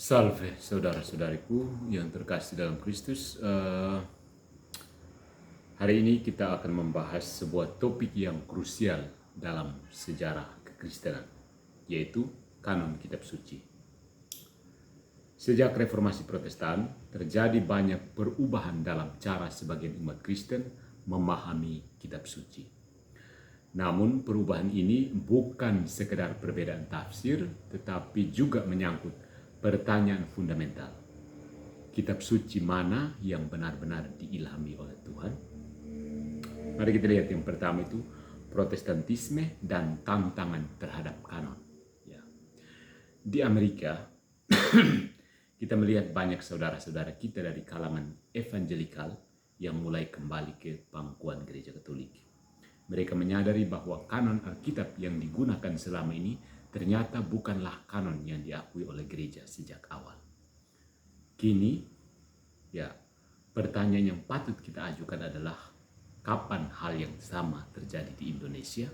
Salve saudara-saudariku yang terkasih dalam Kristus. Hari ini kita akan membahas sebuah topik yang krusial dalam sejarah kekristenan, yaitu kanon kitab suci. Sejak reformasi Protestan, terjadi banyak perubahan dalam cara sebagian umat Kristen memahami kitab suci. Namun perubahan ini bukan sekedar perbedaan tafsir, tetapi juga menyangkut pertanyaan fundamental. Kitab suci mana yang benar-benar diilhami oleh Tuhan? Mari kita lihat yang pertama itu Protestantisme dan tantangan terhadap kanon. Di Amerika, kita melihat banyak saudara-saudara kita dari kalangan evangelikal yang mulai kembali ke pangkuan gereja Katolik. Mereka menyadari bahwa kanon Alkitab yang digunakan selama ini ternyata bukanlah kanon yang diakui oleh gereja sejak awal. Kini, pertanyaan yang patut kita ajukan adalah kapan hal yang sama terjadi di Indonesia?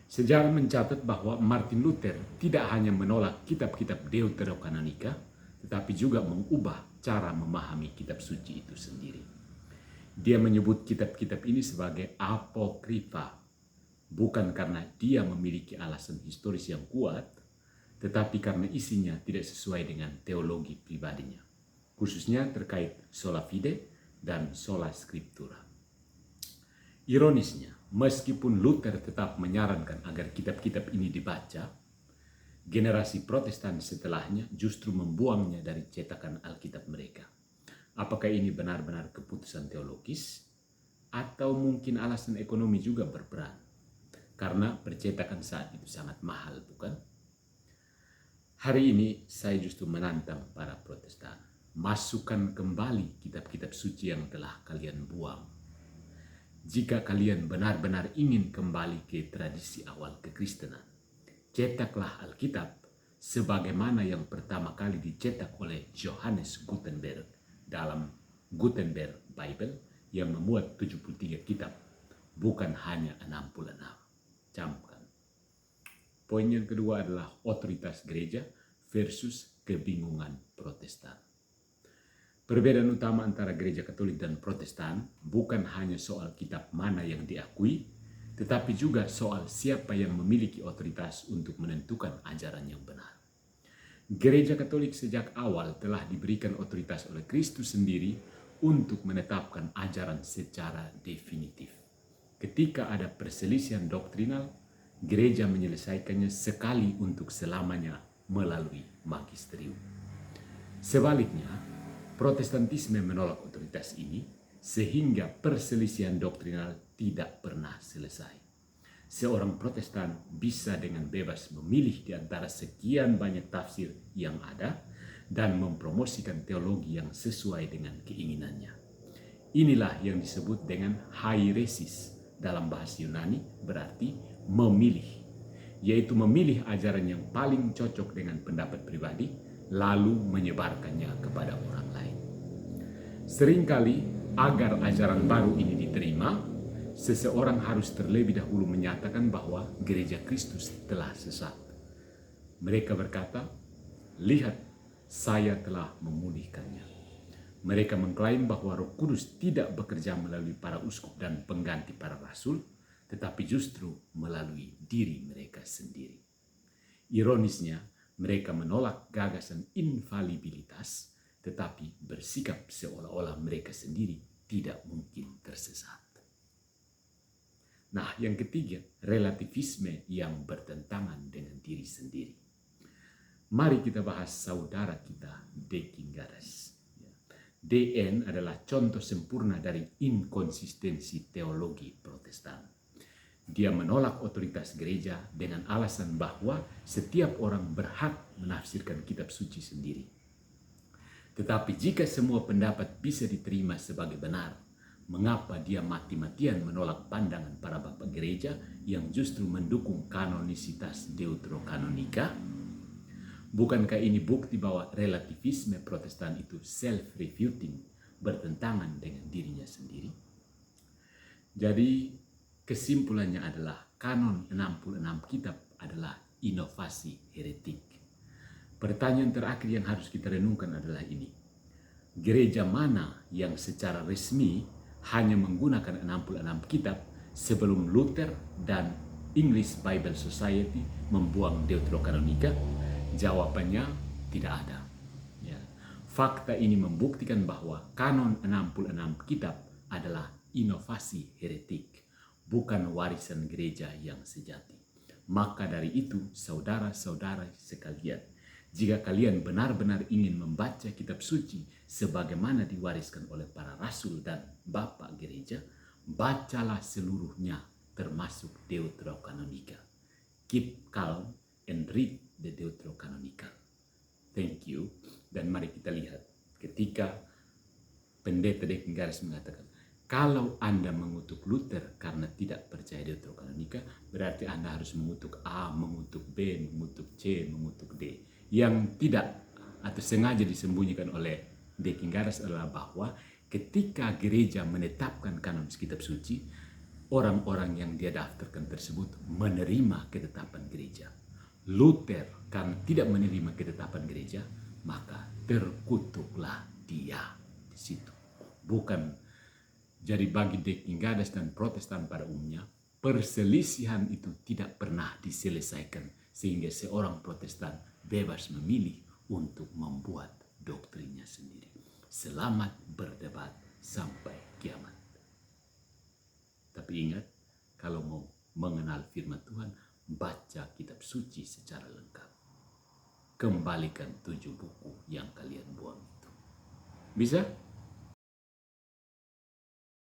Sejarah mencatat bahwa Martin Luther tidak hanya menolak kitab-kitab Deuterokanonika, tetapi juga mengubah cara memahami kitab suci itu sendiri. Dia menyebut kitab-kitab ini sebagai apokrifa, bukan karena dia memiliki alasan historis yang kuat, tetapi karena isinya tidak sesuai dengan teologi pribadinya, khususnya terkait sola fide dan sola scriptura. Ironisnya, meskipun Luther tetap menyarankan agar kitab-kitab ini dibaca, generasi Protestan setelahnya justru membuangnya dari cetakan Alkitab mereka. Apakah ini benar-benar keputusan teologis? Atau mungkin alasan ekonomi juga berperan? Karena percetakan saat itu sangat mahal, bukan? Hari ini saya justru menantang para Protestan. Masukkan kembali kitab-kitab suci yang telah kalian buang. Jika kalian benar-benar ingin kembali ke tradisi awal kekristenan, cetaklah Alkitab sebagaimana yang pertama kali dicetak oleh Johannes Gutenberg dalam Gutenberg Bible yang memuat 73 kitab, bukan hanya 66. Camkan. Poin yang kedua adalah otoritas gereja versus kebingungan Protestan. Perbedaan utama antara gereja Katolik dan Protestan bukan hanya soal kitab mana yang diakui, tetapi juga soal siapa yang memiliki otoritas untuk menentukan ajaran yang benar. Gereja Katolik sejak awal telah diberikan otoritas oleh Kristus sendiri untuk menetapkan ajaran secara definitif. Ketika ada perselisihan doktrinal, gereja menyelesaikannya sekali untuk selamanya melalui magisterium. Sebaliknya, Protestantisme menolak otoritas ini sehingga perselisihan doktrinal tidak pernah selesai. Seorang Protestan bisa dengan bebas memilih di antara sekian banyak tafsir yang ada dan mempromosikan teologi yang sesuai dengan keinginannya. Inilah yang disebut dengan hairesis. Dalam bahasa Yunani berarti memilih, yaitu memilih ajaran yang paling cocok dengan pendapat pribadi lalu menyebarkannya kepada orang lain. Seringkali agar ajaran baru ini diterima, seseorang harus terlebih dahulu menyatakan bahwa gereja Kristus telah sesat. Mereka berkata, "Lihat, saya telah memulihkannya." Mereka mengklaim bahwa Roh Kudus tidak bekerja melalui para uskup dan pengganti para rasul, tetapi justru melalui diri mereka sendiri. Ironisnya, mereka menolak gagasan infalibilitas, tetapi bersikap seolah-olah mereka sendiri tidak mungkin tersesat. Nah, yang ketiga, relativisme yang bertentangan dengan diri sendiri. Mari kita bahas saudara kita, D. Gingaras. DN adalah contoh sempurna dari inkonsistensi teologi Protestan. Dia menolak otoritas gereja dengan alasan bahwa setiap orang berhak menafsirkan kitab suci sendiri. Tetapi jika semua pendapat bisa diterima sebagai benar, mengapa dia mati-matian menolak pandangan para bapak gereja yang justru mendukung kanonisitas Deuterokanonika? Bukankah ini bukti bahwa relativisme Protestan itu self-refuting, bertentangan dengan dirinya sendiri? Jadi kesimpulannya adalah kanon 66 kitab adalah inovasi heretik. Pertanyaan terakhir yang harus kita renungkan adalah ini. Gereja mana yang secara resmi hanya menggunakan 66 kitab sebelum Luther dan English Bible Society membuang Deuterokanonika? Jawabannya tidak ada. Ya. Fakta ini membuktikan bahwa kanon 66 kitab adalah inovasi heretik, bukan warisan gereja yang sejati. Maka dari itu, saudara-saudara sekalian, jika kalian benar-benar ingin membaca kitab suci sebagaimana diwariskan oleh para rasul dan bapak gereja, bacalah seluruhnya termasuk Deuterokanonika. Keep calm and read the Deuterokanonika. Thank you. Dan mari kita lihat ketika pendeta Dekingares mengatakan, kalau Anda mengutuk Luther karena tidak percaya Deuterokanonika, berarti Anda harus mengutuk A, mengutuk B, mengutuk C, mengutuk D. Yang tidak atau sengaja disembunyikan oleh Dekingares adalah bahwa ketika gereja menetapkan kanon kitab suci, orang-orang yang dia daftarkan tersebut menerima ketetapan gereja. Luther karena tidak menerima ketetapan gereja, maka terkutuklah dia di situ. Bukan. Jadi bagi Dekingares dan Protestan pada umumnya, perselisihan itu tidak pernah diselesaikan sehingga seorang Protestan bebas memilih untuk membuat doktrinnya sendiri. Selamat berdebat sampai kiamat. Tapi ingat, kalau mau mengenal firman Tuhan, baca kitab suci secara lengkap. Kembalikan 7 buku yang kalian buang itu. Bisa?